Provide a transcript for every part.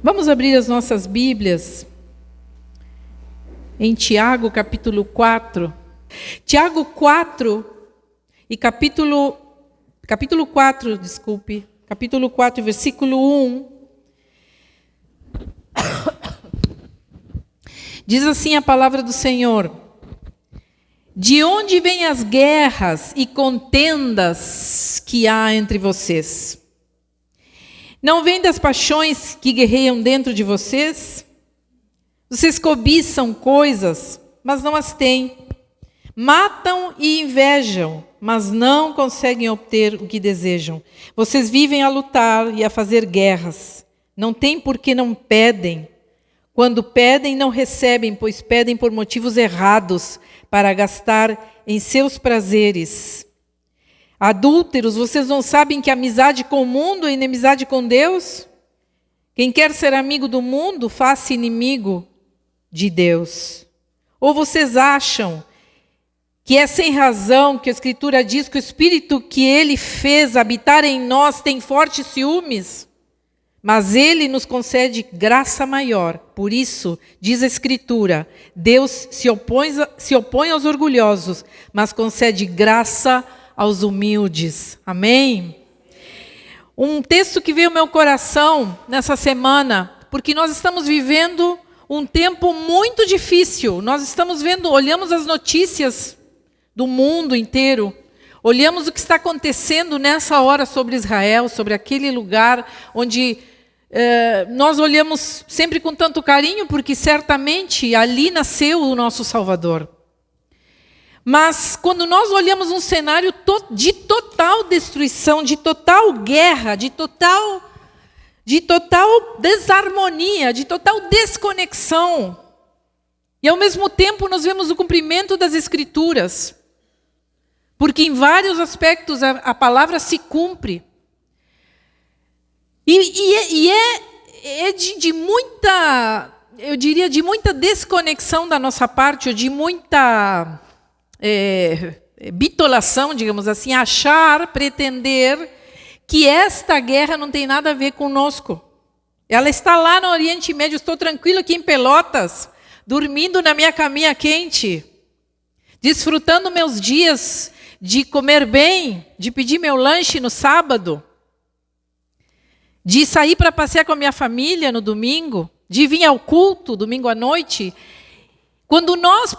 Vamos abrir as nossas Bíblias em Tiago, capítulo 4. Tiago 4 e capítulo 4, capítulo 4, versículo 1. Diz assim a palavra do Senhor: de onde vêm as guerras e contendas que há entre vocês? Não vêm das paixões que guerreiam dentro de vocês? Vocês cobiçam coisas, mas não as têm. Matam e invejam, mas não conseguem obter o que desejam. Vocês vivem a lutar e a fazer guerras. Não têm porque não pedem. Quando pedem, não recebem, pois pedem por motivos errados, para gastar em seus prazeres. Adúlteros, vocês não sabem que amizade com o mundo é inimizade com Deus? Quem quer ser amigo do mundo, faça inimigo de Deus. Ou vocês acham que é sem razão que a Escritura diz que o Espírito que Ele fez habitar em nós tem fortes ciúmes? Mas Ele nos concede graça maior. Por isso, diz a Escritura, Deus se opõe aos orgulhosos, mas concede graça aos humildes. Amém? Um texto que veio ao meu coração nessa semana, porque nós estamos vivendo um tempo muito difícil. Nós estamos olhamos as notícias do mundo inteiro, olhamos o que está acontecendo nessa hora sobre Israel, sobre aquele lugar onde nós olhamos sempre com tanto carinho, porque certamente ali nasceu o nosso Salvador. Mas quando nós olhamos um cenário de total destruição, de total guerra, de total desarmonia, de total desconexão, e ao mesmo tempo nós vemos o cumprimento das Escrituras, porque em vários aspectos a palavra se cumpre. E é de muita, eu diria, de muita desconexão da nossa parte, ou de muita bitolação, digamos assim, pretender que esta guerra não tem nada a ver conosco. Ela está lá no Oriente Médio, estou tranquilo aqui em Pelotas, dormindo na minha caminha quente, desfrutando meus dias de comer bem, de pedir meu lanche no sábado, de sair para passear com a minha família no domingo, de vir ao culto domingo à noite. Quando nós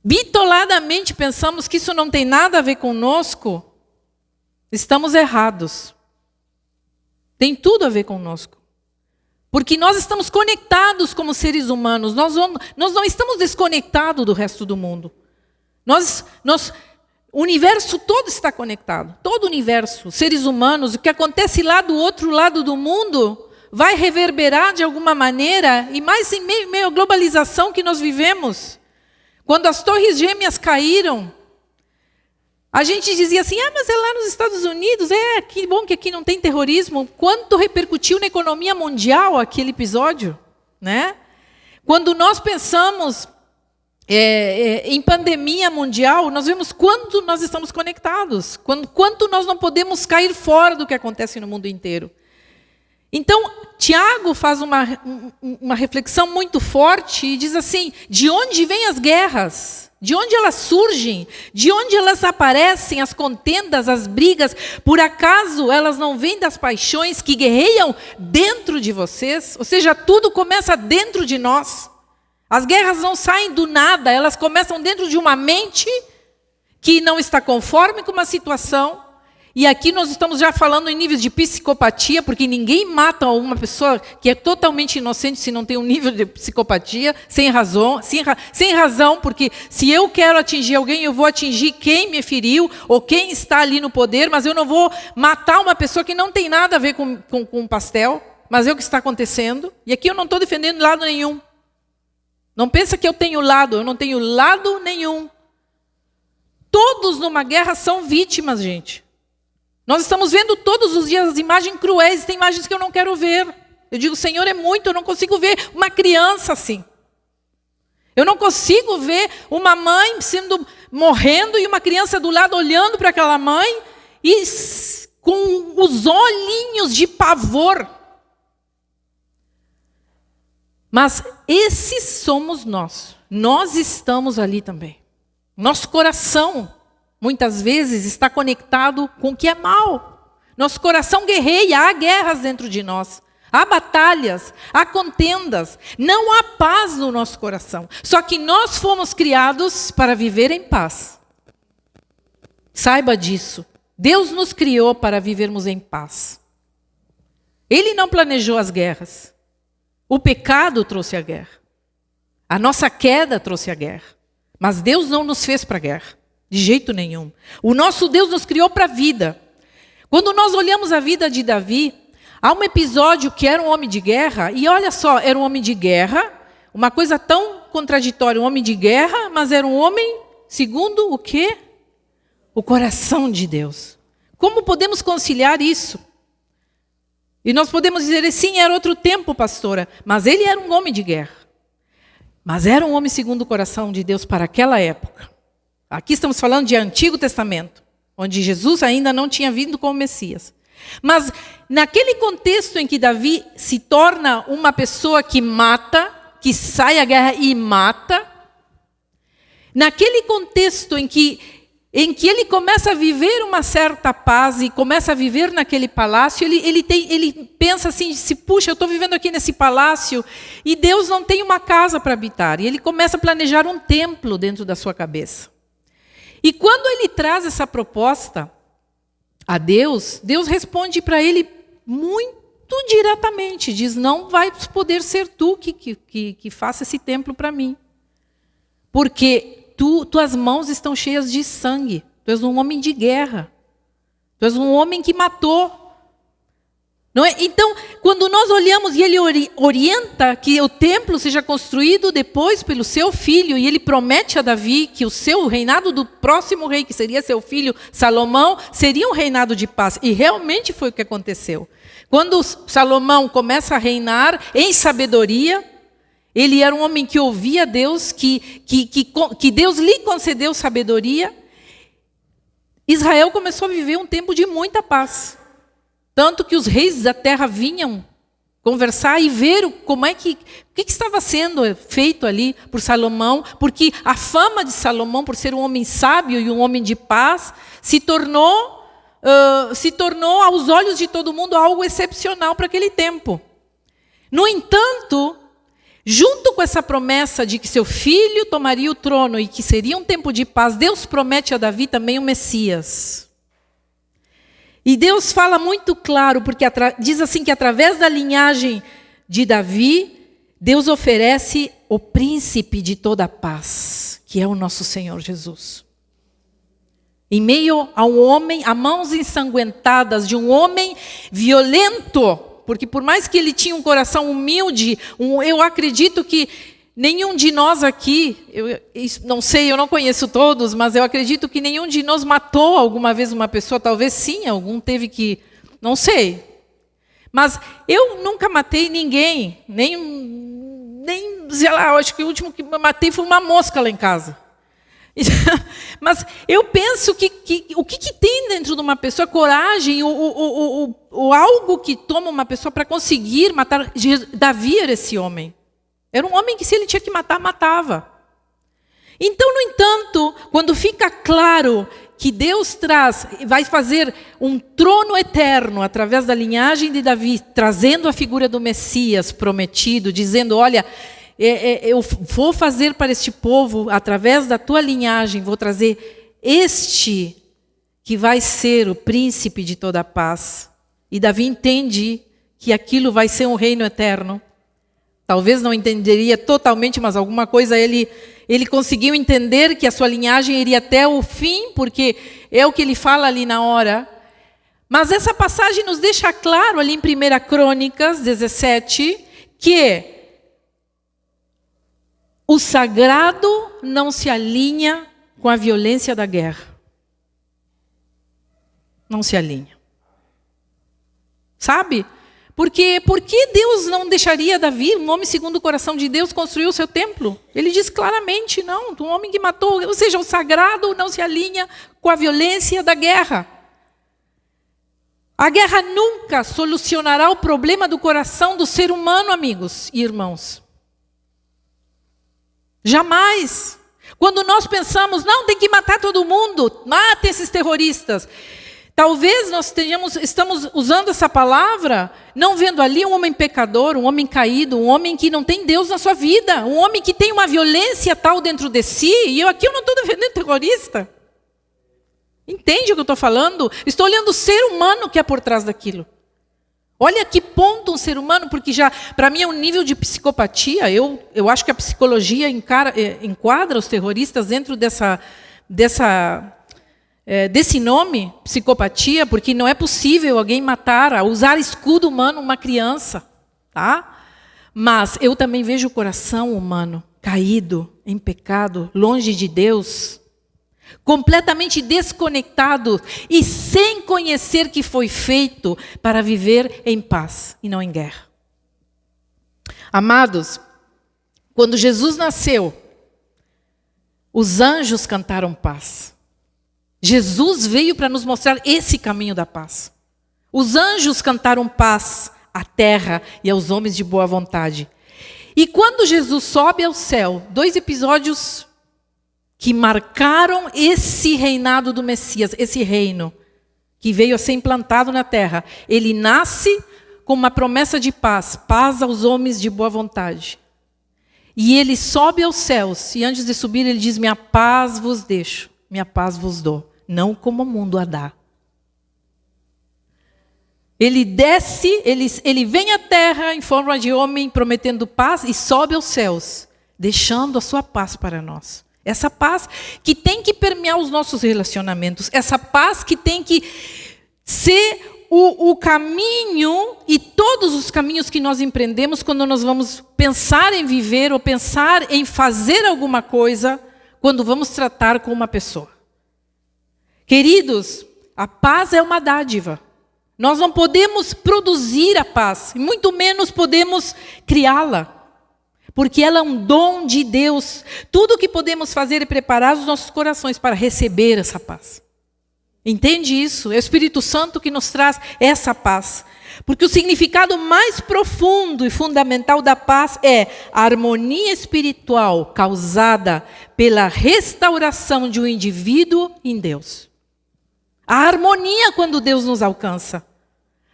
bitoladamente pensamos que isso não tem nada a ver conosco, estamos errados. Tem tudo a ver conosco. Porque nós estamos conectados como seres humanos, nós não estamos desconectados do resto do mundo. O universo todo está conectado, todo o universo, seres humanos, o que acontece lá do outro lado do mundo vai reverberar de alguma maneira, e mais em meio à globalização que nós vivemos. Quando as torres gêmeas caíram, a gente dizia assim, mas é lá nos Estados Unidos, que bom que aqui não tem terrorismo. Quanto repercutiu na economia mundial aquele episódio, né? Quando nós pensamos em pandemia mundial, nós vemos quanto nós estamos conectados, quanto nós não podemos cair fora do que acontece no mundo inteiro. Então, Tiago faz uma reflexão muito forte e diz assim, de onde vêm as guerras? De onde elas surgem? De onde elas aparecem, as contendas, as brigas? Por acaso elas não vêm das paixões que guerreiam dentro de vocês? Ou seja, tudo começa dentro de nós. As guerras não saem do nada, elas começam dentro de uma mente que não está conforme com uma situação. E aqui nós estamos já falando em níveis de psicopatia, porque ninguém mata uma pessoa que é totalmente inocente se não tem um nível de psicopatia, sem razão, porque se eu quero atingir alguém, eu vou atingir quem me feriu, ou quem está ali no poder, mas eu não vou matar uma pessoa que não tem nada a ver com um pastel, mas é o que está acontecendo. E aqui eu não estou defendendo lado nenhum. Não pensa que eu tenho lado, eu não tenho lado nenhum. Todos numa guerra são vítimas, gente. Nós estamos vendo todos os dias imagens cruéis, tem imagens que eu não quero ver. Eu digo, Senhor, é muito, eu não consigo ver uma criança assim. Eu não consigo ver uma mãe morrendo e uma criança do lado olhando para aquela mãe e com os olhinhos de pavor. Mas esses somos nós. Nós estamos ali também. Nosso coração, muitas vezes, está conectado com o que é mal. Nosso coração guerreia, há guerras dentro de nós. Há batalhas, há contendas. Não há paz no nosso coração. Só que nós fomos criados para viver em paz. Saiba disso. Deus nos criou para vivermos em paz. Ele não planejou as guerras. O pecado trouxe a guerra. A nossa queda trouxe a guerra. Mas Deus não nos fez para a guerra. De jeito nenhum. O nosso Deus nos criou para a vida. Quando nós olhamos a vida de Davi, há um episódio que era um homem de guerra. E olha só, era um homem de guerra. Uma coisa tão contraditória. Um homem de guerra, mas era um homem segundo o quê? O coração de Deus. Como podemos conciliar isso? E nós podemos dizer, sim, era outro tempo, pastora. Mas ele era um homem de guerra. Mas era um homem segundo o coração de Deus para aquela época. Aqui estamos falando de Antigo Testamento, onde Jesus ainda não tinha vindo como Messias. Mas naquele contexto em que Davi se torna uma pessoa que mata, que sai à guerra e mata, naquele contexto em que ele começa a viver uma certa paz e começa a viver naquele palácio, ele pensa assim, puxa, eu estou vivendo aqui nesse palácio e Deus não tem uma casa para habitar. E ele começa a planejar um templo dentro da sua cabeça. E quando ele traz essa proposta a Deus, Deus responde para ele muito diretamente, diz, não vai poder ser tu que faça esse templo para mim. Porque tuas mãos estão cheias de sangue. Tu és um homem de guerra. Tu és um homem que matou. Não é? Então, quando nós olhamos e ele orienta que o templo seja construído depois pelo seu filho, e ele promete a Davi que o reinado do próximo rei, que seria seu filho Salomão, seria um reinado de paz. E realmente foi o que aconteceu. Quando Salomão começa a reinar em sabedoria, ele era um homem que ouvia Deus, que Deus lhe concedeu sabedoria. Israel começou a viver um tempo de muita paz. Tanto que os reis da terra vinham conversar e ver o que estava sendo feito ali por Salomão, porque a fama de Salomão, por ser um homem sábio e um homem de paz, se tornou aos olhos de todo mundo algo excepcional para aquele tempo. No entanto, junto com essa promessa de que seu filho tomaria o trono e que seria um tempo de paz, Deus promete a Davi também o Messias. E Deus fala muito claro, porque diz assim que através da linhagem de Davi, Deus oferece o príncipe de toda a paz, que é o nosso Senhor Jesus. Em meio a um homem, a mãos ensanguentadas de um homem violento, porque por mais que ele tinha um coração humilde, eu acredito que nenhum de nós aqui, não sei, eu não conheço todos, mas eu acredito que nenhum de nós matou alguma vez uma pessoa, talvez sim, algum teve que, não sei. Mas eu nunca matei ninguém, nem sei lá, eu acho que o último que eu matei foi uma mosca lá em casa. Mas eu penso que o que tem dentro de uma pessoa, coragem, o algo que toma uma pessoa para conseguir matar. Davi era esse homem. Era um homem que, se ele tinha que matar, matava. Então, no entanto, quando fica claro que Deus vai fazer um trono eterno através da linhagem de Davi, trazendo a figura do Messias prometido, dizendo, olha, eu vou fazer para este povo, através da tua linhagem, vou trazer este que vai ser o príncipe de toda a paz. E Davi entende que aquilo vai ser um reino eterno. Talvez não entenderia totalmente, mas alguma coisa ele conseguiu entender que a sua linhagem iria até o fim, porque é o que ele fala ali na hora. Mas essa passagem nos deixa claro ali em 1 Crônicas 17, que o sagrado não se alinha com a violência da guerra. Não se alinha. Sabe? Porque Deus não deixaria Davi, um homem segundo o coração de Deus, construir o seu templo? Ele diz claramente, não, um homem que matou, ou seja, o sagrado não se alinha com a violência da guerra. A guerra nunca solucionará o problema do coração do ser humano, amigos e irmãos. Jamais. Quando nós pensamos, não, tem que matar todo mundo, mata esses terroristas. Talvez nós estamos usando essa palavra, não vendo ali um homem pecador, um homem caído, um homem que não tem Deus na sua vida, um homem que tem uma violência tal dentro de si, e aqui eu não estou defendendo terrorista. Entende o que eu estou falando? Estou olhando o ser humano que é por trás daquilo. Olha que ponto um ser humano, porque já, para mim, é um nível de psicopatia. Eu acho que a psicologia enquadra os terroristas dentro desse nome, psicopatia, porque não é possível alguém matar, usar escudo humano uma criança. Tá? Mas eu também vejo o coração humano caído, em pecado, longe de Deus, completamente desconectado e sem conhecer que foi feito para viver em paz e não em guerra. Amados, quando Jesus nasceu, os anjos cantaram paz. Jesus veio para nos mostrar esse caminho da paz. Os anjos cantaram paz à terra e aos homens de boa vontade. E quando Jesus sobe ao céu, 2 episódios que marcaram esse reinado do Messias, esse reino que veio a ser implantado na terra. Ele nasce com uma promessa de paz, paz aos homens de boa vontade. E ele sobe aos céus, e antes de subir ele diz, minha paz vos deixo, minha paz vos dou, não como o mundo a dá. Ele desce, ele vem à terra em forma de homem, prometendo paz, e sobe aos céus, deixando a sua paz para nós. Essa paz que tem que permear os nossos relacionamentos. Essa paz que tem que ser o caminho e todos os caminhos que nós empreendemos quando nós vamos pensar em viver ou pensar em fazer alguma coisa quando vamos tratar com uma pessoa. Queridos, a paz é uma dádiva. Nós não podemos produzir a paz, e muito menos podemos criá-la. Porque ela é um dom de Deus. Tudo o que podemos fazer é preparar os nossos corações para receber essa paz. Entende isso? É o Espírito Santo que nos traz essa paz. Porque o significado mais profundo e fundamental da paz é a harmonia espiritual causada pela restauração de um indivíduo em Deus. A harmonia quando Deus nos alcança.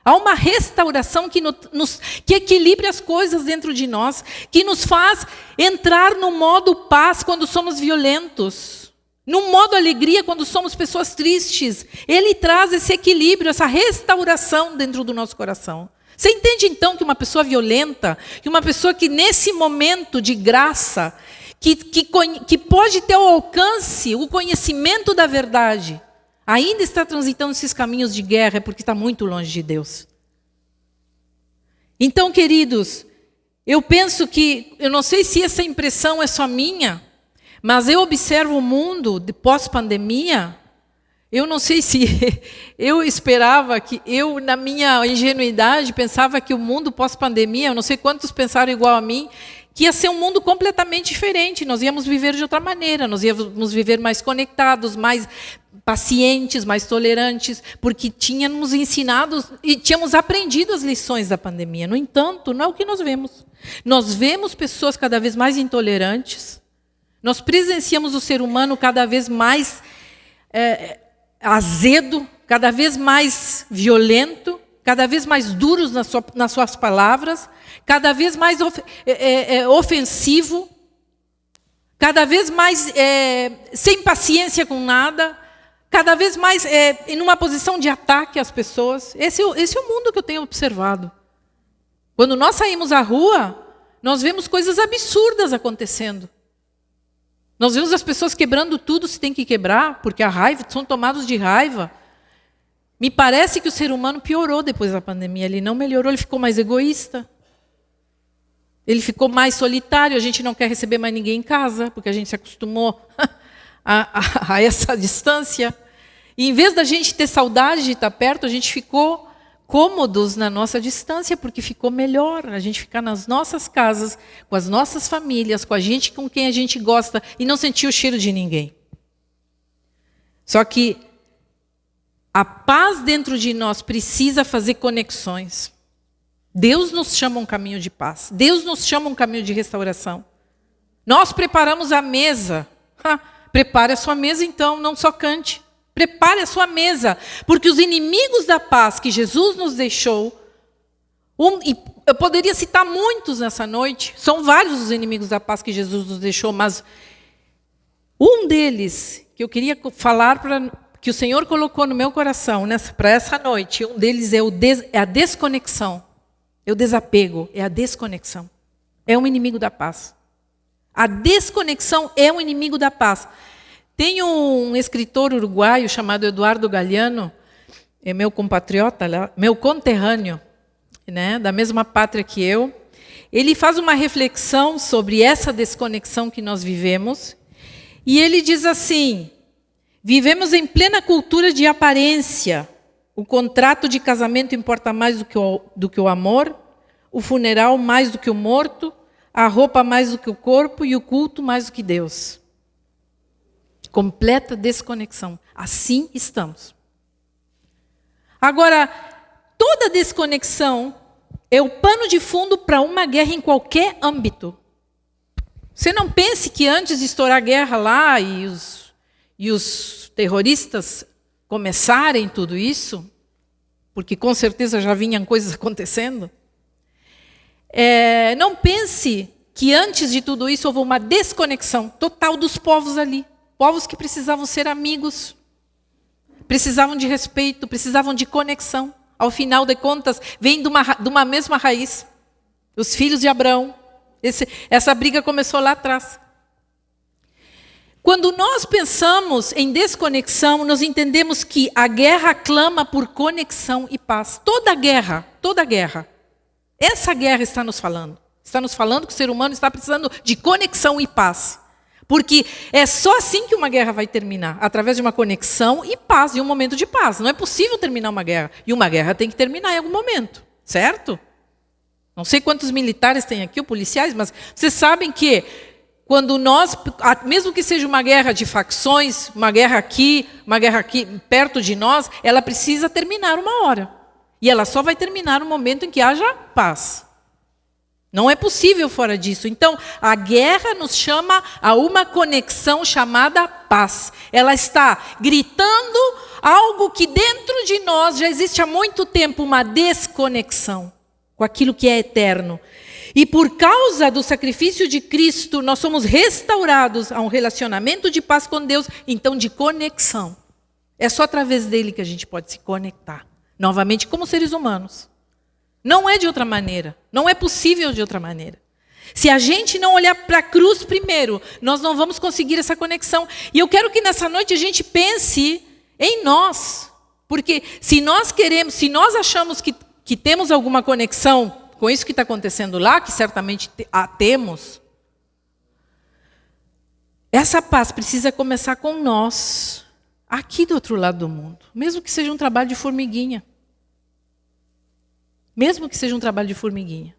Há uma restauração que equilibra as coisas dentro de nós, que nos faz entrar no modo paz quando somos violentos, no modo alegria quando somos pessoas tristes. Ele traz esse equilíbrio, essa restauração dentro do nosso coração. Você entende então que uma pessoa violenta, que uma pessoa que nesse momento de graça, que pode ter ao alcance o conhecimento da verdade, ainda está transitando esses caminhos de guerra, é porque está muito longe de Deus. Então, queridos, eu penso que, eu não sei se essa impressão é só minha, mas eu observo o mundo de pós-pandemia, eu não sei se eu esperava que, na minha ingenuidade, pensava que o mundo pós-pandemia, eu não sei quantos pensaram igual a mim, que ia ser um mundo completamente diferente, nós íamos viver de outra maneira, nós íamos viver mais conectados, mais pacientes, mais tolerantes, porque tínhamos ensinado e tínhamos aprendido as lições da pandemia. No entanto, não é o que nós vemos. Nós vemos pessoas cada vez mais intolerantes, nós presenciamos o ser humano cada vez mais azedo, cada vez mais violento, cada vez mais duros nas suas palavras, cada vez mais ofensivo, cada vez mais sem paciência com nada, cada vez mais em uma posição de ataque às pessoas. Esse é o mundo que eu tenho observado. Quando nós saímos à rua, nós vemos coisas absurdas acontecendo. Nós vemos as pessoas quebrando tudo se tem que quebrar, porque a raiva, são tomados de raiva. Me parece que o ser humano piorou depois da pandemia. Ele não melhorou, ele ficou mais egoísta. Ele ficou mais solitário, a gente não quer receber mais ninguém em casa, porque a gente se acostumou a essa distância. E em vez da gente ter saudade de estar perto, a gente ficou cômodos na nossa distância, porque ficou melhor a gente ficar nas nossas casas, com as nossas famílias, com a gente com quem a gente gosta, e não sentir o cheiro de ninguém. Só que a paz dentro de nós precisa fazer conexões. Deus nos chama um caminho de paz. Deus nos chama um caminho de restauração. Nós preparamos a mesa. Prepare a sua mesa então, não só cante. Prepare a sua mesa, porque os inimigos da paz que Jesus nos deixou, e eu poderia citar muitos nessa noite, são vários os inimigos da paz que Jesus nos deixou, mas um deles que eu queria falar, que o Senhor colocou no meu coração para essa noite, um deles é a desconexão, é o desapego, é a desconexão. É um inimigo da paz. A desconexão é um inimigo da paz. Tem um escritor uruguaio chamado Eduardo Galeano, é meu compatriota, meu conterrâneo, né, da mesma pátria que eu. Ele faz uma reflexão sobre essa desconexão que nós vivemos, e ele diz assim: vivemos em plena cultura de aparência. O contrato de casamento importa mais do que o amor, o funeral mais do que o morto, a roupa mais do que o corpo e o culto mais do que Deus. Completa desconexão. Assim estamos. Agora, toda desconexão é o pano de fundo para uma guerra em qualquer âmbito. Você não pense que antes de estourar a guerra lá e os terroristas começarem tudo isso, porque com certeza já vinham coisas acontecendo, não pense que antes de tudo isso houve uma desconexão total dos povos ali. Povos que precisavam ser amigos, precisavam de respeito, precisavam de conexão. Ao final de contas, vêm de uma mesma raiz. Os filhos de Abraão. Essa briga começou lá atrás. Quando nós pensamos em desconexão, nós entendemos que a guerra clama por conexão e paz. Toda guerra. Essa guerra está nos falando. Está nos falando que o ser humano está precisando de conexão e paz. Porque é só assim que uma guerra vai terminar, através de uma conexão e paz, e um momento de paz. Não é possível terminar uma guerra. E uma guerra tem que terminar em algum momento, certo? Não sei quantos militares tem aqui, ou policiais, mas vocês sabem que quando nós, mesmo que seja uma guerra de facções, uma guerra aqui perto de nós, ela precisa terminar uma hora. E ela só vai terminar no momento em que haja paz. Não é possível fora disso. Então, a guerra nos chama a uma conexão chamada paz. Ela está gritando algo que dentro de nós já existe há muito tempo, uma desconexão com aquilo que é eterno. E por causa do sacrifício de Cristo, nós somos restaurados a um relacionamento de paz com Deus, então de conexão. É só através dele que a gente pode se conectar, novamente, como seres humanos. Não é de outra maneira. Não é possível de outra maneira. Se a gente não olhar para a cruz primeiro, nós não vamos conseguir essa conexão. E eu quero que nessa noite a gente pense em nós. Porque se nós achamos que temos alguma conexão com isso que está acontecendo lá, que certamente a temos, essa paz precisa começar com nós, aqui do outro lado do mundo. Mesmo que seja um trabalho de formiguinha. Mesmo que seja um trabalho de formiguinha.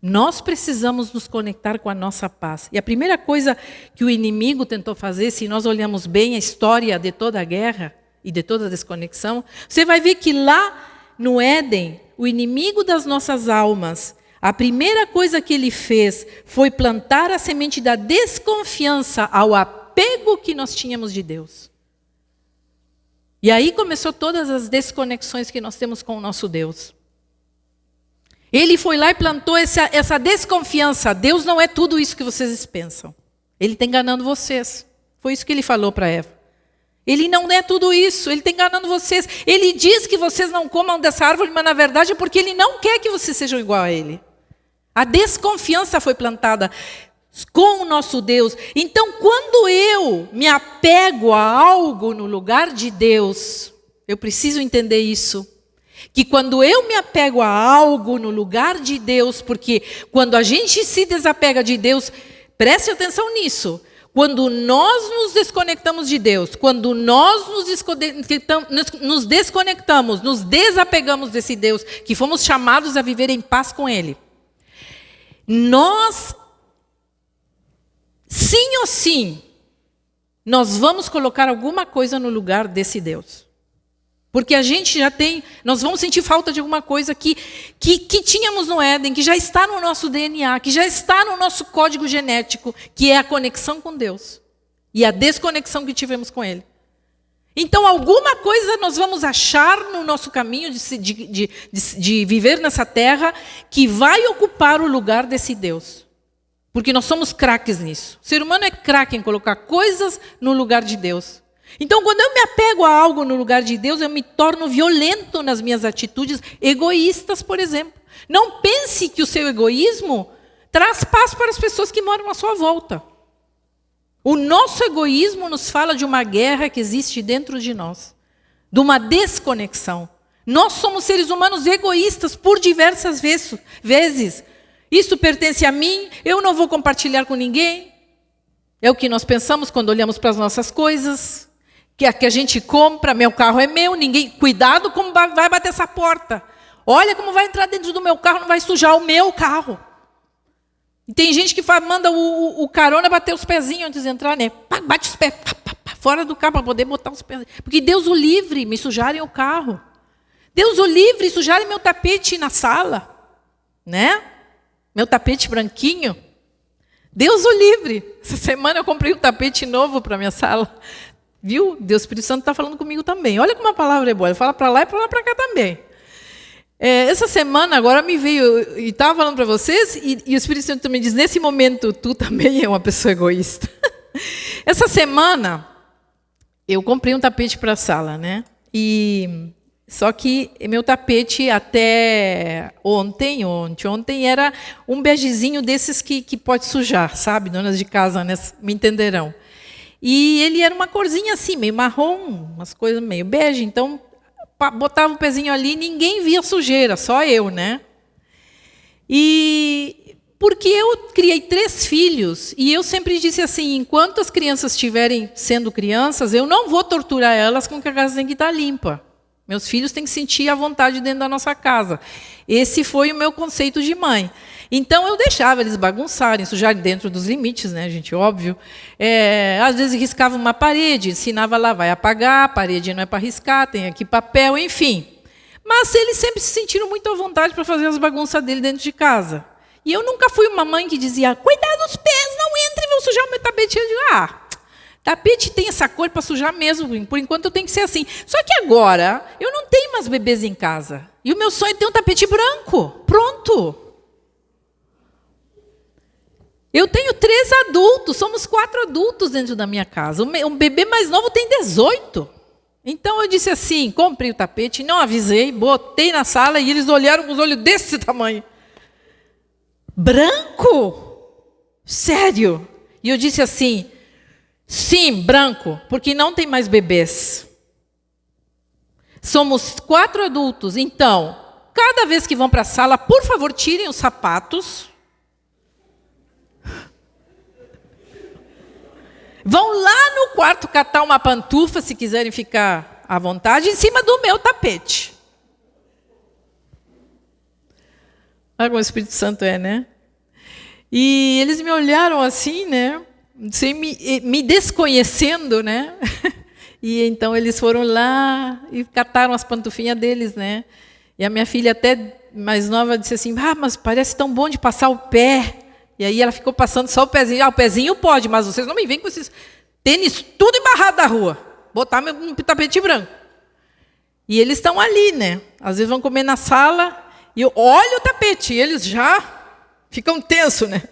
Nós precisamos nos conectar com a nossa paz. E a primeira coisa que o inimigo tentou fazer, se nós olhamos bem a história de toda a guerra e de toda a desconexão, você vai ver que lá no Éden, o inimigo das nossas almas, a primeira coisa que ele fez foi plantar a semente da desconfiança ao apego que nós tínhamos de Deus. E aí começou todas as desconexões que nós temos com o nosso Deus. Ele foi lá e plantou essa desconfiança. Deus não é tudo isso que vocês pensam. Ele está enganando vocês. Foi isso que ele falou para Eva. Ele não é tudo isso. Ele está enganando vocês. Ele diz que vocês não comam dessa árvore, mas na verdade é porque ele não quer que vocês sejam igual a ele. A desconfiança foi plantada com o nosso Deus. Então, quando eu me apego a algo no lugar de Deus, eu preciso entender isso. Que quando eu me apego a algo no lugar de Deus, porque quando a gente se desapega de Deus, preste atenção nisso, quando nós nos desconectamos de Deus, quando nós nos desconectamos, nos desapegamos desse Deus, que fomos chamados a viver em paz com Ele, nós, sim ou sim, nós vamos colocar alguma coisa no lugar desse Deus. Porque a gente já tem, nós vamos sentir falta de alguma coisa que tínhamos no Éden, que já está no nosso DNA, que já está no nosso código genético, que é a conexão com Deus. E a desconexão que tivemos com Ele. Então, alguma coisa nós vamos achar no nosso caminho de viver nessa terra que vai ocupar o lugar desse Deus. Porque nós somos craques nisso. O ser humano é craque em colocar coisas no lugar de Deus. Então, quando eu me apego a algo no lugar de Deus, eu me torno violento nas minhas atitudes, egoístas, por exemplo. Não pense que o seu egoísmo traz paz para as pessoas que moram à sua volta. O nosso egoísmo nos fala de uma guerra que existe dentro de nós, de uma desconexão. Nós somos seres humanos egoístas por diversas vezes. Isso pertence a mim, eu não vou compartilhar com ninguém. É o que nós pensamos quando olhamos para as nossas coisas, que a gente compra, meu carro é meu, ninguém. Cuidado como vai bater essa porta. Olha como vai entrar dentro do meu carro, não vai sujar o meu carro. E tem gente que manda o carona bater os pezinhos antes de entrar, né? Bate os pés fora do carro para poder botar os pés. Porque Deus o livre, me sujarem o carro. Deus o livre, sujarem meu tapete na sala. Né? Meu tapete branquinho. Deus o livre. Essa semana eu comprei um tapete novo para minha sala. Viu? Deus, o Espírito Santo está falando comigo também. Olha como a palavra é boa. Ele fala para lá e para lá para cá também. Essa semana agora me veio, e estava falando para vocês, e o Espírito Santo também diz, nesse momento tu também é uma pessoa egoísta. Essa semana eu comprei um tapete para a sala, né? Só que meu tapete até ontem era um begezinho desses que pode sujar, sabe? Donas de casa, né, me entenderão. E ele era uma corzinha assim, meio marrom, umas coisas meio bege, então botava o pezinho ali, ninguém via sujeira, só eu, né? E porque eu criei 3 filhos, e eu sempre disse assim, enquanto as crianças estiverem sendo crianças, eu não vou torturar elas com que a casa tem que estar limpa. Meus filhos têm que sentir a vontade dentro da nossa casa. Esse foi o meu conceito de mãe. Então, eu deixava eles bagunçarem, sujarem dentro dos limites, né, gente? Óbvio. Às vezes, riscava uma parede, ensinava lá, vai apagar, a parede não é para riscar, tem aqui papel, enfim. Mas eles sempre se sentiram muito à vontade para fazer as bagunças dele dentro de casa. E eu nunca fui uma mãe que dizia, cuidado dos pés, não entrem, vão sujar o meu tapete. Eu digo, tapete tem essa cor para sujar mesmo, por enquanto eu tenho que ser assim. Só que agora, eu não tenho mais bebês em casa. E o meu sonho é ter um tapete branco, pronto. Eu tenho 3 adultos, somos 4 adultos dentro da minha casa. Um bebê mais novo tem 18. Então eu disse assim, comprei o tapete, não avisei, botei na sala e eles olharam com os olhos desse tamanho. Branco? Sério? E eu disse assim, sim, branco, porque não tem mais bebês. Somos 4 adultos, então, cada vez que vão para a sala, por favor, tirem os sapatos. Vão lá no quarto catar uma pantufa, se quiserem ficar à vontade, em cima do meu tapete. Olha como o Espírito Santo é, né? E eles me olharam assim, né? Sem me desconhecendo, né? E então eles foram lá e cataram as pantufinhas deles, né? E a minha filha até mais nova disse assim, mas parece tão bom de passar o pé. E aí ela ficou passando só o pezinho. O pezinho pode, mas vocês não me veem com esses tênis tudo embarrado da rua. Botar meu tapete branco. E eles estão ali, né? Às vezes vão comer na sala e eu olho o tapete e eles já ficam tensos, né?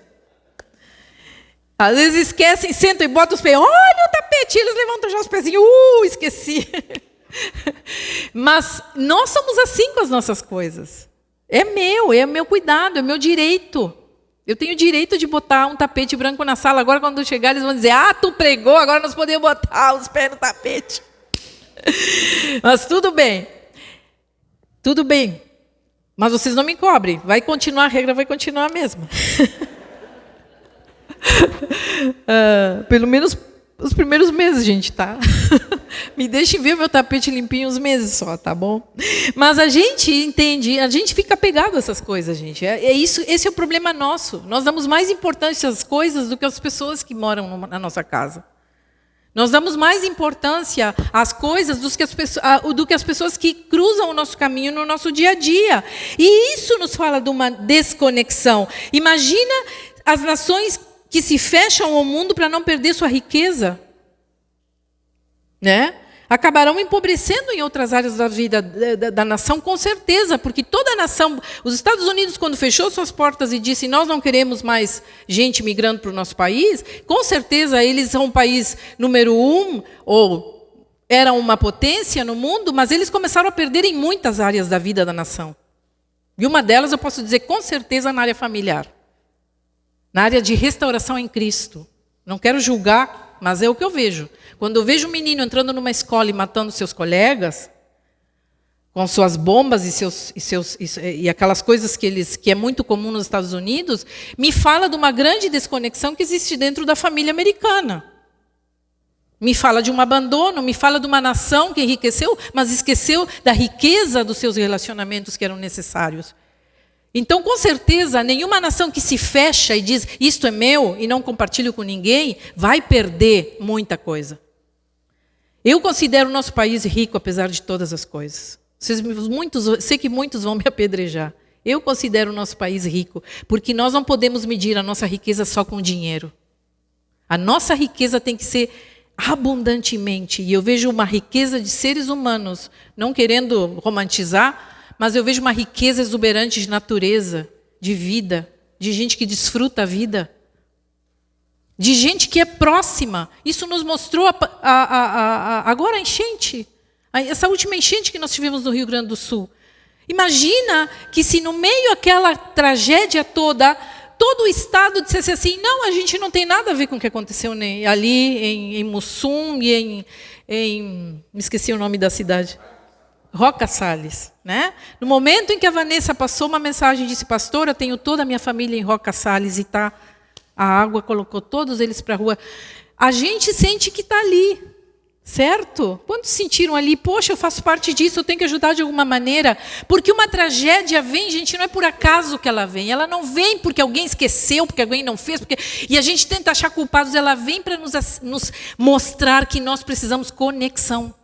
Às vezes esquecem, sentam e botam os pés. Olha o tapete, e eles levantam já os pezinhos. Esqueci. Mas nós somos assim com as nossas coisas. É meu cuidado, é meu direito. Eu tenho o direito de botar um tapete branco na sala. Agora, quando chegar, eles vão dizer, tu pregou, agora nós podemos botar os pés no tapete. Mas tudo bem. Tudo bem. Mas vocês não me cobrem. Vai continuar, a regra vai continuar a mesma. Pelo menos os primeiros meses, gente, tá? Me deixem ver o meu tapete limpinho uns meses só, tá bom? Mas a gente entende, a gente fica apegado a essas coisas, gente. Esse é o problema nosso. Nós damos mais importância às coisas do que às pessoas que moram na nossa casa. Nós damos mais importância às coisas do que as pessoas que cruzam o nosso caminho no nosso dia a dia. E isso nos fala de uma desconexão. Imagina as nações que se fecham ao mundo para não perder sua riqueza, né? Acabarão empobrecendo em outras áreas da vida da nação, com certeza, porque toda a nação, os Estados Unidos, quando fechou suas portas e disse, nós não queremos mais gente migrando para o nosso país, com certeza eles são um país número 1, ou eram uma potência no mundo, mas eles começaram a perder em muitas áreas da vida da nação. E uma delas eu posso dizer, com certeza, na área familiar. Na área de restauração em Cristo. Não quero julgar, mas é o que eu vejo. Quando eu vejo um menino entrando numa escola e matando seus colegas, com suas bombas e aquelas coisas que é muito comum nos Estados Unidos, me fala de uma grande desconexão que existe dentro da família americana. Me fala de um abandono, me fala de uma nação que enriqueceu, mas esqueceu da riqueza dos seus relacionamentos que eram necessários. Então, com certeza, nenhuma nação que se fecha e diz, isto é meu, e não compartilho com ninguém, vai perder muita coisa. Eu considero o nosso país rico, apesar de todas as coisas. Sei que muitos vão me apedrejar. Eu considero o nosso país rico, porque nós não podemos medir a nossa riqueza só com dinheiro. A nossa riqueza tem que ser abundantemente. E eu vejo uma riqueza de seres humanos, não querendo romantizar, mas eu vejo uma riqueza exuberante de natureza, de vida, de gente que desfruta a vida. De gente que é próxima. Isso nos mostrou agora a enchente. Essa última enchente que nós tivemos no Rio Grande do Sul. Imagina que se no meio daquela tragédia toda, todo o Estado dissesse assim, não, a gente não tem nada a ver com o que aconteceu ali em Mussum e me esqueci o nome da cidade. Roca Salles. Né? No momento em que a Vanessa passou uma mensagem e disse, pastor, eu tenho toda a minha família em Roca Salles e a água colocou todos eles para a rua. A gente sente que está ali, certo? Quando sentiram ali, poxa, eu faço parte disso, eu tenho que ajudar de alguma maneira. Porque uma tragédia vem, gente, não é por acaso que ela vem. Ela não vem porque alguém esqueceu, porque alguém não fez. E a gente tenta achar culpados. Ela vem para nos mostrar que nós precisamos conexão.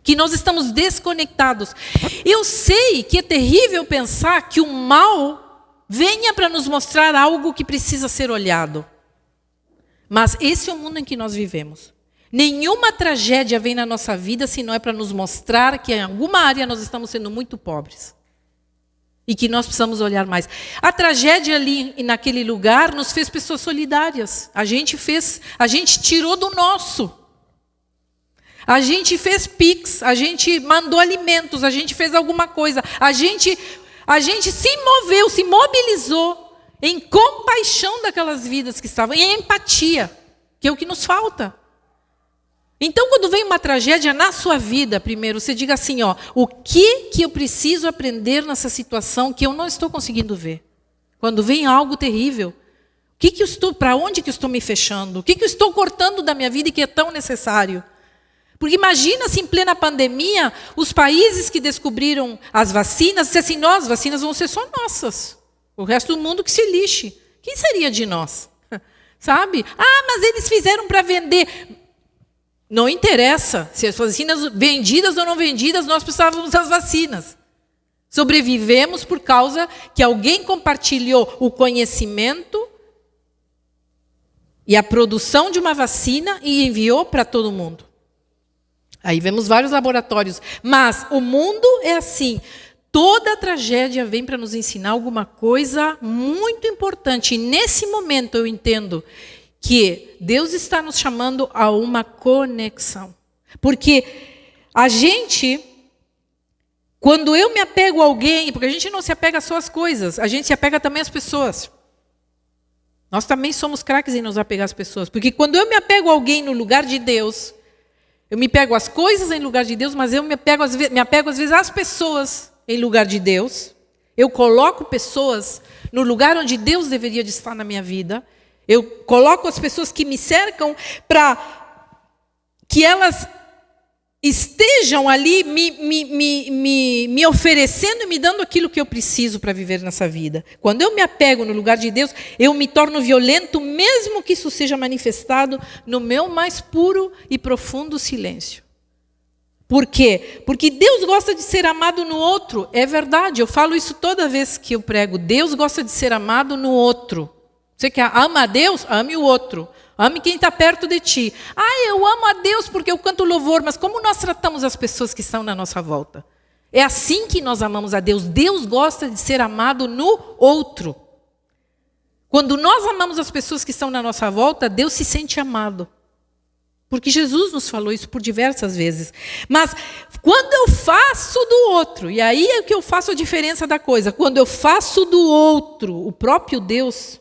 Que nós estamos desconectados. Eu sei que é terrível pensar que o mal venha para nos mostrar algo que precisa ser olhado. Mas esse é o mundo em que nós vivemos. Nenhuma tragédia vem na nossa vida se não é para nos mostrar que em alguma área nós estamos sendo muito pobres. E que nós precisamos olhar mais. A tragédia ali naquele lugar nos fez pessoas solidárias. A gente tirou do nosso. A gente fez Pix, a gente mandou alimentos, a gente fez alguma coisa. A gente se moveu, se mobilizou em compaixão daquelas vidas que estavam, em empatia, que é o que nos falta. Então, quando vem uma tragédia na sua vida, primeiro, você diga assim, o que eu preciso aprender nessa situação que eu não estou conseguindo ver? Quando vem algo terrível, para onde que eu estou me fechando? O que eu estou cortando da minha vida e que é tão necessário? Porque imagina se em plena pandemia, os países que descobriram as vacinas, dissessem assim, as vacinas vão ser só nossas. O resto do mundo que se lixe. Quem seria de nós? Sabe? Mas eles fizeram para vender. Não interessa se as vacinas vendidas ou não vendidas, nós precisávamos das vacinas. Sobrevivemos por causa que alguém compartilhou o conhecimento e a produção de uma vacina e enviou para todo mundo. Aí vemos vários laboratórios. Mas o mundo é assim. Toda tragédia vem para nos ensinar alguma coisa muito importante. E nesse momento eu entendo que Deus está nos chamando a uma conexão. Porque a gente, quando eu me apego a alguém, porque a gente não se apega só às coisas, a gente se apega também às pessoas. Nós também somos craques em nos apegar às pessoas. Porque quando eu me apego a alguém no lugar de Deus, eu me pego às coisas em lugar de Deus, mas eu me apego às vezes às pessoas em lugar de Deus. Eu coloco pessoas no lugar onde Deus deveria de estar na minha vida. Eu coloco as pessoas que me cercam para que elas estejam ali me oferecendo e me dando aquilo que eu preciso para viver nessa vida. Quando eu me apego no lugar de Deus, eu me torno violento, mesmo que isso seja manifestado no meu mais puro e profundo silêncio. Por quê? Porque Deus gosta de ser amado no outro. É verdade, eu falo isso toda vez que eu prego. Deus gosta de ser amado no outro. Você que ama a Deus, ame o outro. Ame quem está perto de ti. Eu amo a Deus porque eu canto louvor, mas como nós tratamos as pessoas que estão na nossa volta? É assim que nós amamos a Deus. Deus gosta de ser amado no outro. Quando nós amamos as pessoas que estão na nossa volta, Deus se sente amado. Porque Jesus nos falou isso por diversas vezes. Mas quando eu faço do outro, e aí é que eu faço a diferença da coisa, quando eu faço do outro o próprio Deus,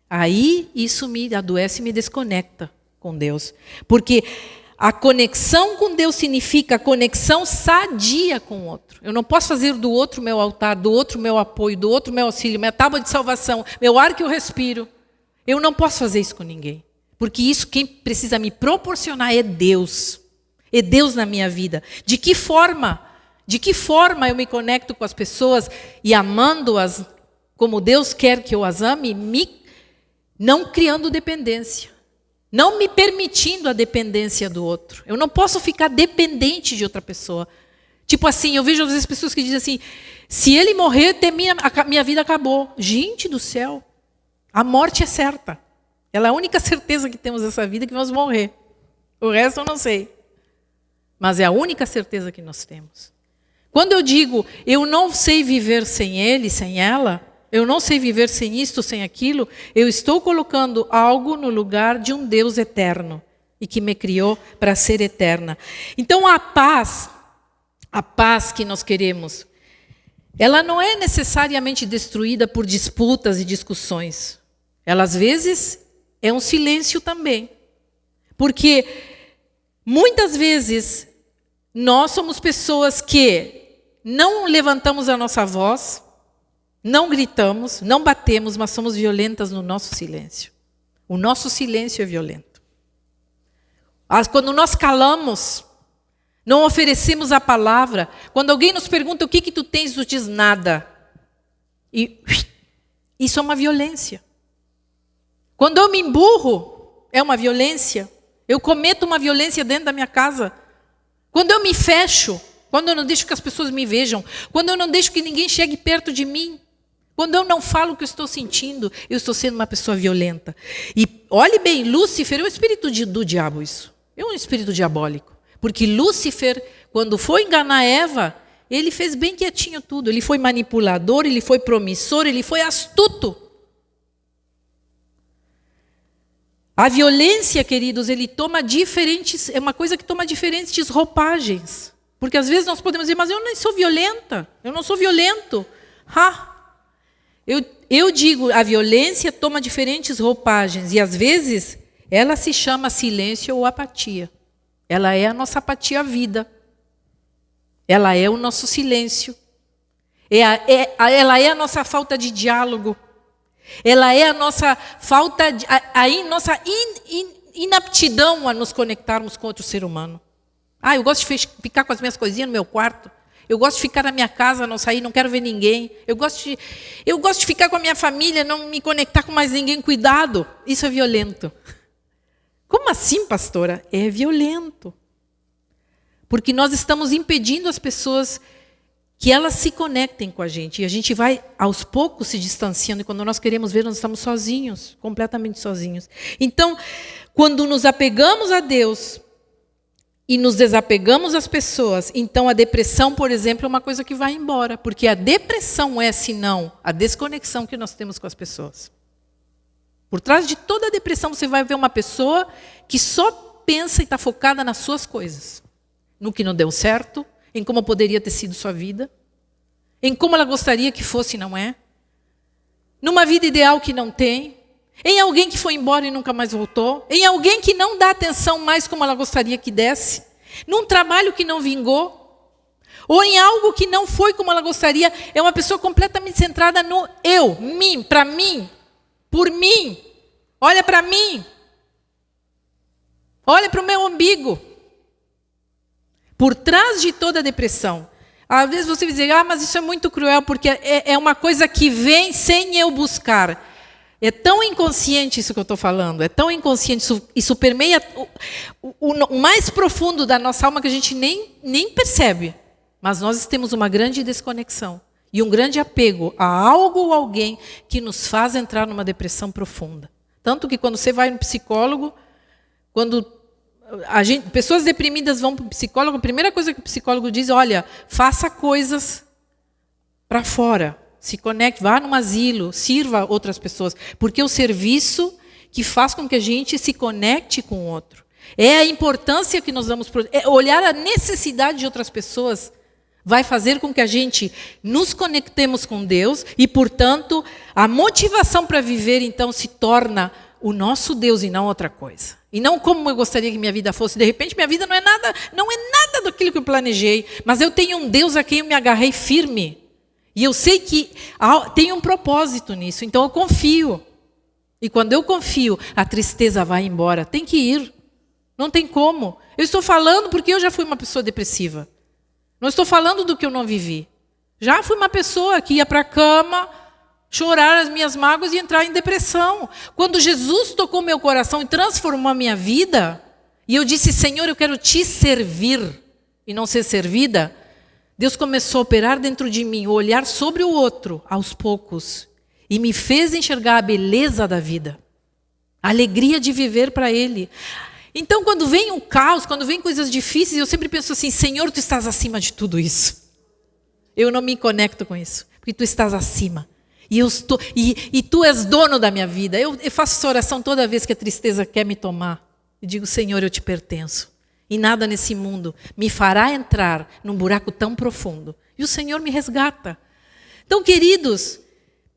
aí isso me adoece e me desconecta com Deus. Porque a conexão com Deus significa a conexão sadia com o outro. Eu não posso fazer do outro meu altar, do outro meu apoio, do outro meu auxílio, minha tábua de salvação, meu ar que eu respiro. Eu não posso fazer isso com ninguém. Porque isso quem precisa me proporcionar é Deus. É Deus na minha vida. De que forma? De que forma eu me conecto com as pessoas e amando-as como Deus quer que eu as ame, não criando dependência. Não me permitindo a dependência do outro. Eu não posso ficar dependente de outra pessoa. Tipo assim, eu vejo às vezes pessoas que dizem assim, se ele morrer, a minha vida acabou. Gente do céu, a morte é certa. Ela é a única certeza que temos nessa vida, que vamos morrer. O resto eu não sei. Mas é a única certeza que nós temos. Quando eu digo, eu não sei viver sem ele, sem ela, eu não sei viver sem isto, sem aquilo, eu estou colocando algo no lugar de um Deus eterno e que me criou para ser eterna. Então a paz que nós queremos, ela não é necessariamente destruída por disputas e discussões. Ela às vezes é um silêncio também. Porque muitas vezes nós somos pessoas que não levantamos a nossa voz, não gritamos, não batemos, mas somos violentas no nosso silêncio. O nosso silêncio é violento. Quando nós calamos, não oferecemos a palavra. Quando alguém nos pergunta o que tu tens, tu diz nada. E isso é uma violência. Quando eu me emburro, é uma violência. Eu cometo uma violência dentro da minha casa. Quando eu me fecho, quando eu não deixo que as pessoas me vejam, quando eu não deixo que ninguém chegue perto de mim, quando eu não falo o que eu estou sentindo, eu estou sendo uma pessoa violenta. E olhe bem, Lúcifer é o espírito do diabo isso. É um espírito diabólico. Porque Lúcifer, quando foi enganar Eva, ele fez bem quietinho tudo. Ele foi manipulador, ele foi promissor, ele foi astuto. A violência, queridos, é uma coisa que toma diferentes roupagens. Porque às vezes nós podemos dizer, mas eu não sou violenta, eu não sou violento. Eu digo, a violência toma diferentes roupagens e às vezes ela se chama silêncio ou apatia. Ela é a nossa apatia à vida. Ela é o nosso silêncio. Ela é a nossa falta de diálogo. Ela é a nossa falta, nossa inaptidão a nos conectarmos com outro ser humano. Eu gosto de ficar com as minhas coisinhas no meu quarto. Eu gosto de ficar na minha casa, não sair, não quero ver ninguém. Eu gosto de ficar com a minha família, não me conectar com mais ninguém. Cuidado, isso é violento. Como assim, pastora? É violento. Porque nós estamos impedindo as pessoas que elas se conectem com a gente. E a gente vai, aos poucos, se distanciando. E quando nós queremos ver, nós estamos sozinhos, completamente sozinhos. Então, quando nos apegamos a Deus e nos desapegamos às pessoas, então a depressão, por exemplo, é uma coisa que vai embora. Porque a depressão é, senão, a desconexão que nós temos com as pessoas. Por trás de toda a depressão, você vai ver uma pessoa que só pensa e está focada nas suas coisas. No que não deu certo, em como poderia ter sido sua vida, em como ela gostaria que fosse e não é, numa vida ideal que não tem, em alguém que foi embora e nunca mais voltou, em alguém que não dá atenção mais como ela gostaria que desse, num trabalho que não vingou, ou em algo que não foi como ela gostaria. É uma pessoa completamente centrada no eu, mim, para mim, por mim. Olha para mim. Olha para o meu umbigo. Por trás de toda depressão. Às vezes você vai dizer, mas isso é muito cruel, porque é uma coisa que vem sem eu buscar. É tão inconsciente isso que eu estou falando, é tão inconsciente, isso permeia o mais profundo da nossa alma que a gente nem percebe. Mas nós temos uma grande desconexão e um grande apego a algo ou alguém que nos faz entrar numa depressão profunda. Tanto que quando você vai no psicólogo, quando pessoas deprimidas vão para o psicólogo, a primeira coisa que o psicólogo diz, olha, faça coisas para fora. Se conecte, vá num asilo, sirva outras pessoas. Porque é o serviço que faz com que a gente se conecte com o outro. É a importância que nós damos. Olhar a necessidade de outras pessoas vai fazer com que a gente nos conectemos com Deus e, portanto, a motivação para viver, então, se torna o nosso Deus e não outra coisa. E não como eu gostaria que minha vida fosse. De repente, minha vida não é nada daquilo que eu planejei. Mas eu tenho um Deus a quem eu me agarrei firme. E eu sei que tem um propósito nisso, então eu confio. E quando eu confio, a tristeza vai embora. Tem que ir. Não tem como. Eu estou falando porque eu já fui uma pessoa depressiva. Não estou falando do que eu não vivi. Já fui uma pessoa que ia para a cama, chorar as minhas mágoas e entrar em depressão. Quando Jesus tocou meu coração e transformou a minha vida, e eu disse, Senhor, eu quero te servir e não ser servida, Deus começou a operar dentro de mim, o olhar sobre o outro, aos poucos, e me fez enxergar a beleza da vida, a alegria de viver para Ele. Então, quando vem o caos, quando vem coisas difíceis, eu sempre penso assim, Senhor, Tu estás acima de tudo isso. Eu não me conecto com isso, porque Tu estás acima. E Tu és dono da minha vida. Eu faço essa oração toda vez que a tristeza quer me tomar. E digo, Senhor, eu Te pertenço. E nada nesse mundo me fará entrar num buraco tão profundo. E o Senhor me resgata. Então, queridos,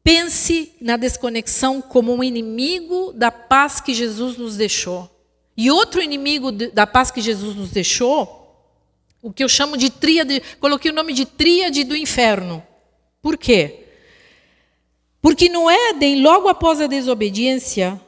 pense na desconexão como um inimigo da paz que Jesus nos deixou. E outro inimigo da paz que Jesus nos deixou, o que eu chamo de tríade, coloquei o nome de tríade do inferno. Por quê? Porque no Éden, logo após a desobediência,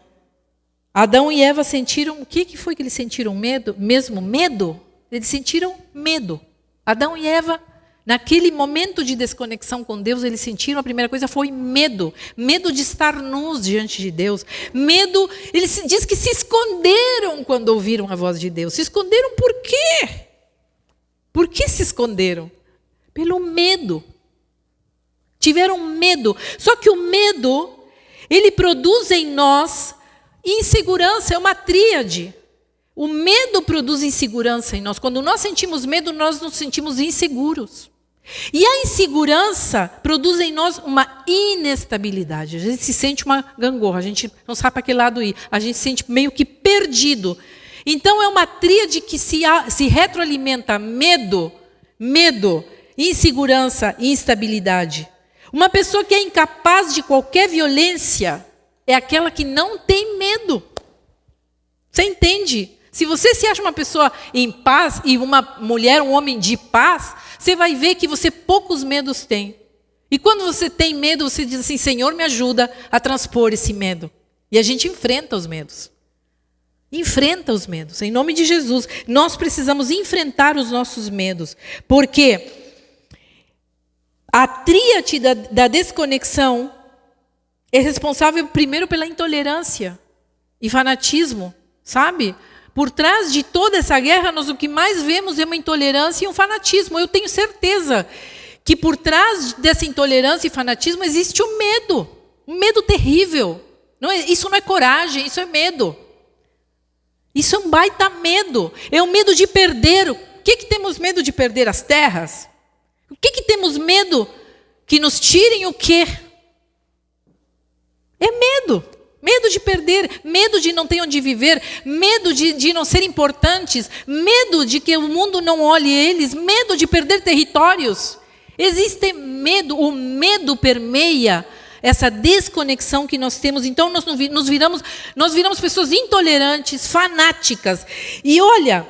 Adão e Eva sentiram, o que foi que eles sentiram medo? Mesmo medo? Eles sentiram medo. Adão e Eva, naquele momento de desconexão com Deus, eles sentiram, a primeira coisa foi medo. Medo de estar nus diante de Deus. Medo, eles diz que se esconderam quando ouviram a voz de Deus. Se esconderam por quê? Por que se esconderam? Pelo medo. Tiveram medo. Só que o medo, ele produz em nós insegurança, é uma tríade. O medo produz insegurança em nós. Quando nós sentimos medo, nós nos sentimos inseguros. E a insegurança produz em nós uma inestabilidade. A gente se sente uma gangorra, a gente não sabe para que lado ir. A gente se sente meio que perdido. Então é uma tríade que se retroalimenta medo, insegurança e instabilidade. Uma pessoa que é incapaz de qualquer violência é aquela que não tem medo. Você entende? Se você se acha uma pessoa em paz e uma mulher, um homem de paz, você vai ver que você poucos medos tem. E quando você tem medo, você diz assim, Senhor, me ajuda a transpor esse medo. E a gente enfrenta os medos. Enfrenta os medos. Em nome de Jesus, nós precisamos enfrentar os nossos medos. Porque a tríade da desconexão é responsável primeiro pela intolerância e fanatismo, sabe? Por trás de toda essa guerra, nós o que mais vemos é uma intolerância e um fanatismo. Eu tenho certeza que por trás dessa intolerância e fanatismo existe um medo terrível. Isso não é coragem, isso é medo. Isso é um baita medo. É o medo de perder. O que temos medo de perder? As terras? O que temos medo? Que nos tirem o quê? É medo. Medo de perder, medo de não ter onde viver, medo de não ser importantes, medo de que o mundo não olhe eles, medo de perder territórios. Existe medo, o medo permeia essa desconexão que nós temos. Então nós viramos pessoas intolerantes, fanáticas. E olha,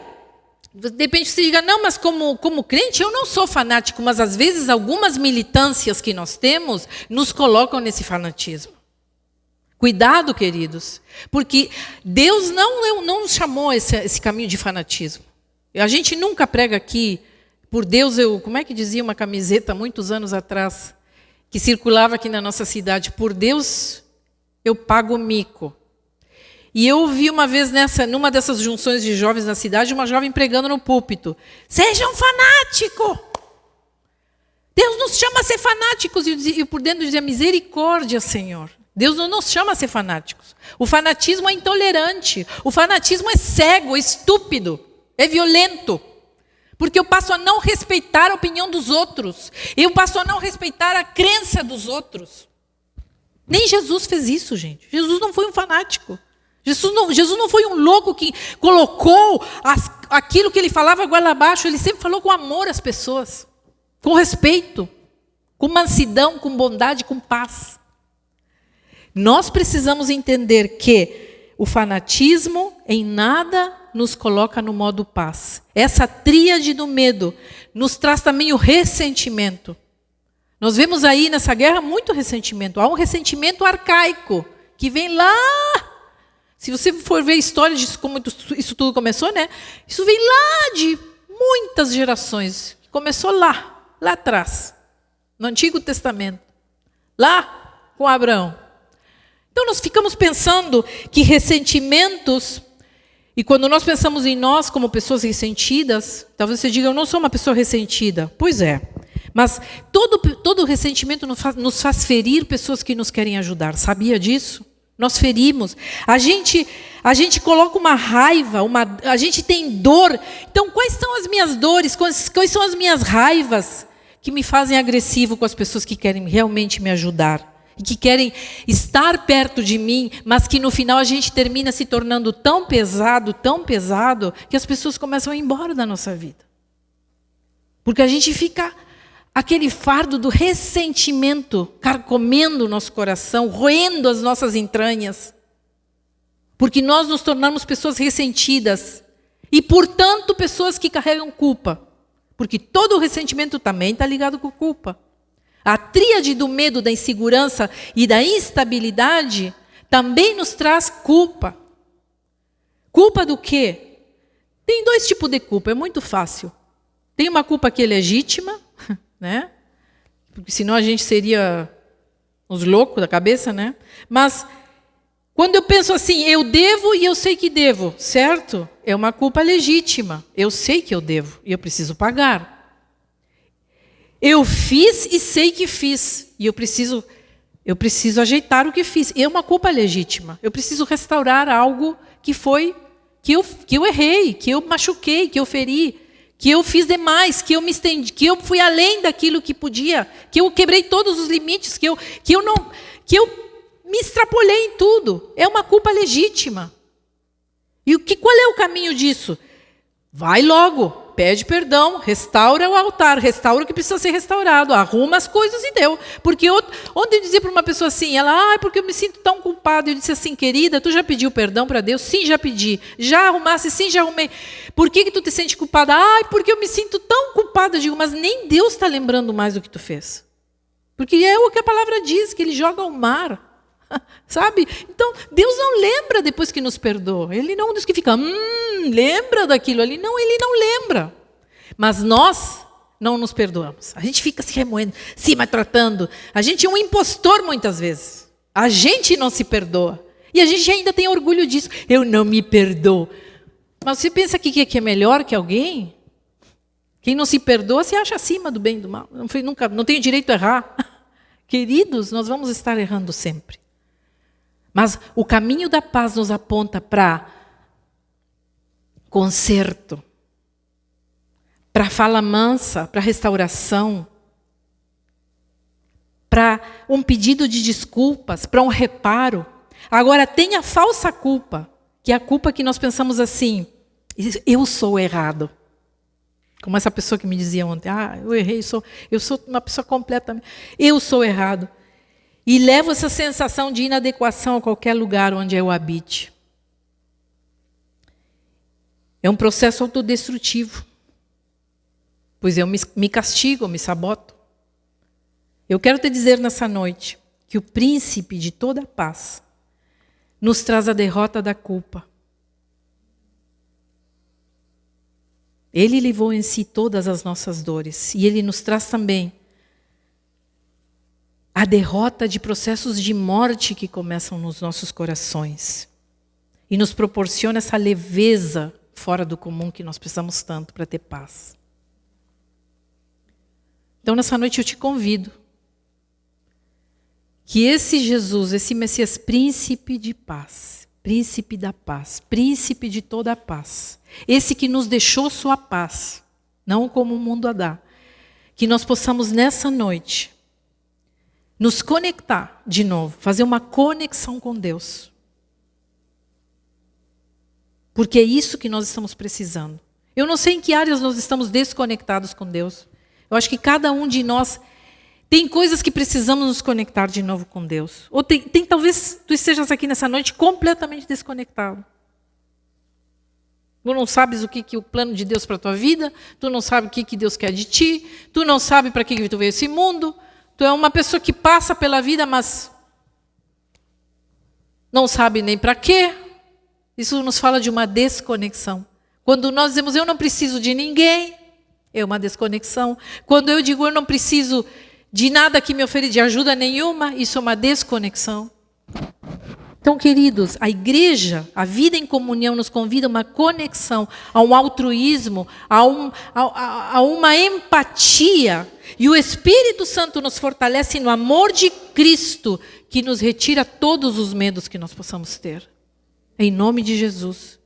de repente você diga, não, mas como crente eu não sou fanático, mas às vezes algumas militâncias que nós temos nos colocam nesse fanatismo. Cuidado, queridos, porque Deus não nos chamou esse caminho de fanatismo. A gente nunca prega aqui, por Deus como é que dizia uma camiseta muitos anos atrás, que circulava aqui na nossa cidade, por Deus eu pago mico. E eu ouvi uma vez numa dessas junções de jovens na cidade, uma jovem pregando no púlpito, seja um fanático! Deus nos chama a ser fanáticos, e por dentro dizia, misericórdia, Senhor. Deus não nos chama a ser fanáticos. O fanatismo é intolerante, o fanatismo é cego, é estúpido, é violento. Porque eu passo a não respeitar a opinião dos outros. Eu passo a não respeitar a crença dos outros. Nem Jesus fez isso, gente. Jesus não foi um fanático. Jesus não foi um louco que colocou aquilo que ele falava goela abaixo. Ele sempre falou com amor às pessoas. Com respeito. Com mansidão, com bondade, com paz. Nós precisamos entender que o fanatismo em nada nos coloca no modo paz. Essa tríade do medo nos traz também o ressentimento. Nós vemos aí nessa guerra muito ressentimento. Há um ressentimento arcaico que vem lá. Se você for ver a história de como isso tudo começou, né? Isso vem lá de muitas gerações. Começou lá atrás, no Antigo Testamento. Lá com Abraão. Então nós ficamos pensando que ressentimentos, e quando nós pensamos em nós como pessoas ressentidas, talvez você diga, eu não sou uma pessoa ressentida. Pois é, mas todo ressentimento nos faz ferir pessoas que nos querem ajudar. Sabia disso? Nós ferimos. A gente coloca uma raiva, a gente tem dor. Então quais são as minhas dores, quais são as minhas raivas que me fazem agressivo com as pessoas que querem realmente me ajudar? E que querem estar perto de mim, mas que no final a gente termina se tornando tão pesado, que as pessoas começam a ir embora da nossa vida. Porque a gente fica aquele fardo do ressentimento carcomendo o nosso coração, roendo as nossas entranhas. Porque nós nos tornamos pessoas ressentidas e, portanto, pessoas que carregam culpa. Porque todo o ressentimento também está ligado com culpa. A tríade do medo, da insegurança e da instabilidade também nos traz culpa. Culpa do quê? Tem dois tipos de culpa, é muito fácil. Tem uma culpa que é legítima, né? Porque senão a gente seria uns loucos da cabeça, né? Mas quando eu penso assim, eu devo e eu sei que devo, certo? É uma culpa legítima. Eu sei que eu devo e eu preciso pagar. Eu fiz e sei que fiz. E eu preciso ajeitar o que fiz. E é uma culpa legítima. Eu preciso restaurar algo que eu errei, que eu machuquei, que eu feri, que eu fiz demais, que eu me estendi, que eu fui além daquilo que podia, que eu quebrei todos os limites, que eu me extrapolhei em tudo. É uma culpa legítima. E qual é o caminho disso? Vai logo. Pede perdão, restaura o altar, restaura o que precisa ser restaurado, arruma as coisas e deu. Porque ontem eu dizia para uma pessoa assim, porque eu me sinto tão culpada. Eu disse assim, querida, tu já pediu perdão para Deus? Sim, já pedi. Já arrumasse? Sim, já arrumei. Por que tu te sente culpada? Porque eu me sinto tão culpada. Eu digo, mas nem Deus está lembrando mais do que tu fez. Porque é o que a palavra diz, que ele joga ao mar. Sabe? Então, Deus não lembra depois que nos perdoa. Ele não diz que fica, lembra daquilo ali. Não, ele não lembra. Mas nós não nos perdoamos. A gente fica se remoendo, se maltratando. A gente é um impostor muitas vezes. A gente não se perdoa. E a gente ainda tem orgulho disso. Eu não me perdoo. Mas você pensa que é melhor que alguém? Quem não se perdoa se acha acima do bem e do mal. Não tem direito a errar. Queridos, nós vamos estar errando sempre. Mas o caminho da paz nos aponta para conserto, para fala mansa, para restauração, para um pedido de desculpas, para um reparo. Agora, tem a falsa culpa, que é a culpa que nós pensamos assim, eu sou errado. Como essa pessoa que me dizia ontem, eu errei, eu sou uma pessoa completamente... Eu sou errado. E levo essa sensação de inadequação a qualquer lugar onde eu habite. É um processo autodestrutivo. Pois eu me castigo, me saboto. Eu quero te dizer nessa noite que o príncipe de toda a paz nos traz a derrota da culpa. Ele levou em si todas as nossas dores. E Ele nos traz também a derrota de processos de morte que começam nos nossos corações. E nos proporciona essa leveza fora do comum que nós precisamos tanto para ter paz. Então, nessa noite eu te convido que esse Jesus, esse Messias, príncipe de paz, príncipe da paz, príncipe de toda a paz, esse que nos deixou sua paz, não como o mundo a dá, que nós possamos nessa noite nos conectar de novo, fazer uma conexão com Deus. Porque é isso que nós estamos precisando. Eu não sei em que áreas nós estamos desconectados com Deus. Eu acho que cada um de nós tem coisas que precisamos nos conectar de novo com Deus. Ou talvez tu estejas aqui nessa noite completamente desconectado. Tu não sabes o que o plano de Deus para a tua vida, tu não sabe o que Deus quer de ti, tu não sabe para que tu veio esse mundo, tu é uma pessoa que passa pela vida, mas não sabe nem para quê. Isso nos fala de uma desconexão. Quando nós dizemos, eu não preciso de ninguém, é uma desconexão. Quando eu digo, eu não preciso de nada que me ofereça de ajuda nenhuma, isso é uma desconexão. Então, queridos, a igreja, a vida em comunhão nos convida a uma conexão, a um altruísmo, a uma empatia. E o Espírito Santo nos fortalece no amor de Cristo, que nos retira todos os medos que nós possamos ter. Em nome de Jesus.